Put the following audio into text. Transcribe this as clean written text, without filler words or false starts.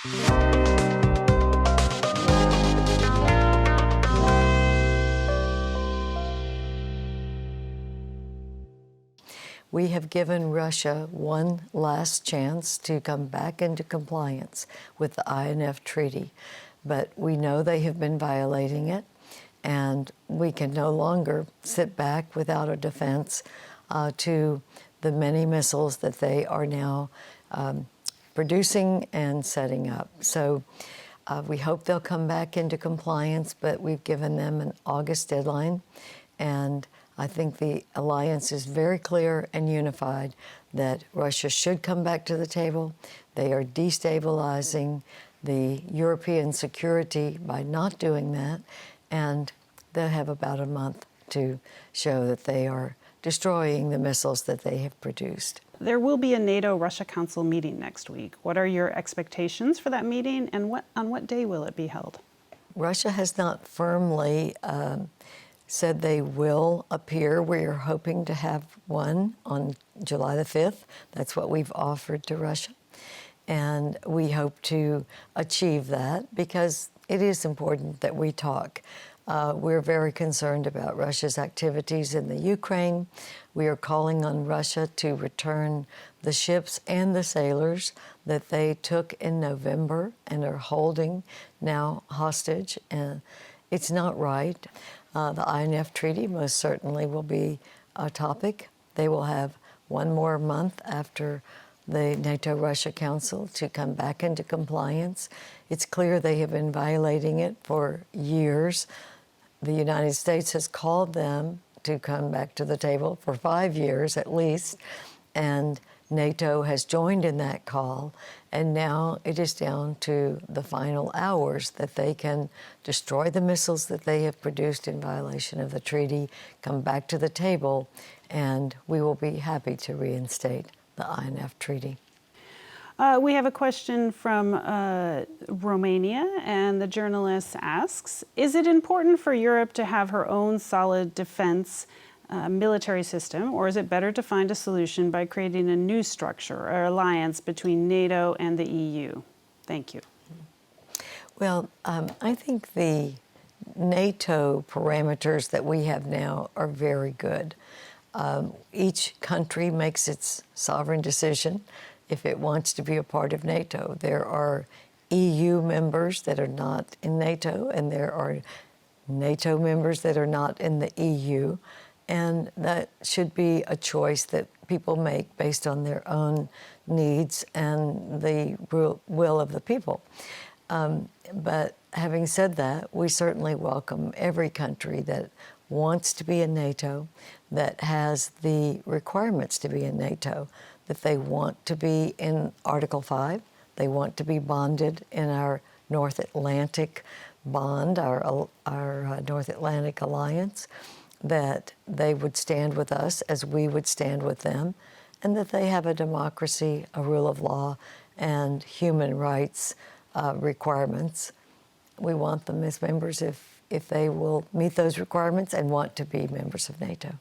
We have given Russia one last chance to come back into compliance with the INF Treaty, but we know they have been violating it, and we can no longer sit back without a defense to the many missiles that they are now producing and setting up. So we hope they'll come back into compliance, but we've given them an August deadline, and I think the alliance is very clear and unified that Russia should come back to the table. They are destabilizing the European security by not doing that, and they'll have about a month to show that they are destroying the missiles that they have produced. There will be a NATO-Russia Council meeting next week. What are your expectations for that meeting, and on what day will it be held? Russia has not firmly said they will appear. We are hoping to have one on July the 5th. That's what we've offered to Russia. And we hope to achieve that because it is important that we talk. We're very concerned about Russia's activities in the Ukraine. We are calling on Russia to return the ships and the sailors that they took in November and are holding now hostage. And it's not right. The INF Treaty most certainly will be a topic. They will have one more month after the NATO-Russia Council to come back into compliance. It's clear they have been violating it for years. The United States has called them to come back to the table for 5 years at least, and NATO has joined in that call, and now it is down to the final hours that they can destroy the missiles that they have produced in violation of the treaty, come back to the table, and we will be happy to reinstate the INF Treaty. We have a question from Romania, and the journalist asks, is it important for Europe to have her own solid defense military system, or is it better to find a solution by creating a new structure or alliance between NATO and the EU? Thank you. Well, I think the NATO parameters that we have now are very good. Each country makes its sovereign decision if it wants to be a part of NATO. There are EU members that are not in NATO, and there are NATO members that are not in the EU, and that should be a choice that people make based on their own needs and the will of the people. But having said that, we certainly welcome every country that wants to be in NATO, that has the requirements to be in NATO, that they want to be in Article 5, they want to be bonded in our North Atlantic bond, our North Atlantic Alliance, that they would stand with us as we would stand with them, and that they have a democracy, a rule of law, and human rights requirements. We want them as members if they will meet those requirements and want to be members of NATO.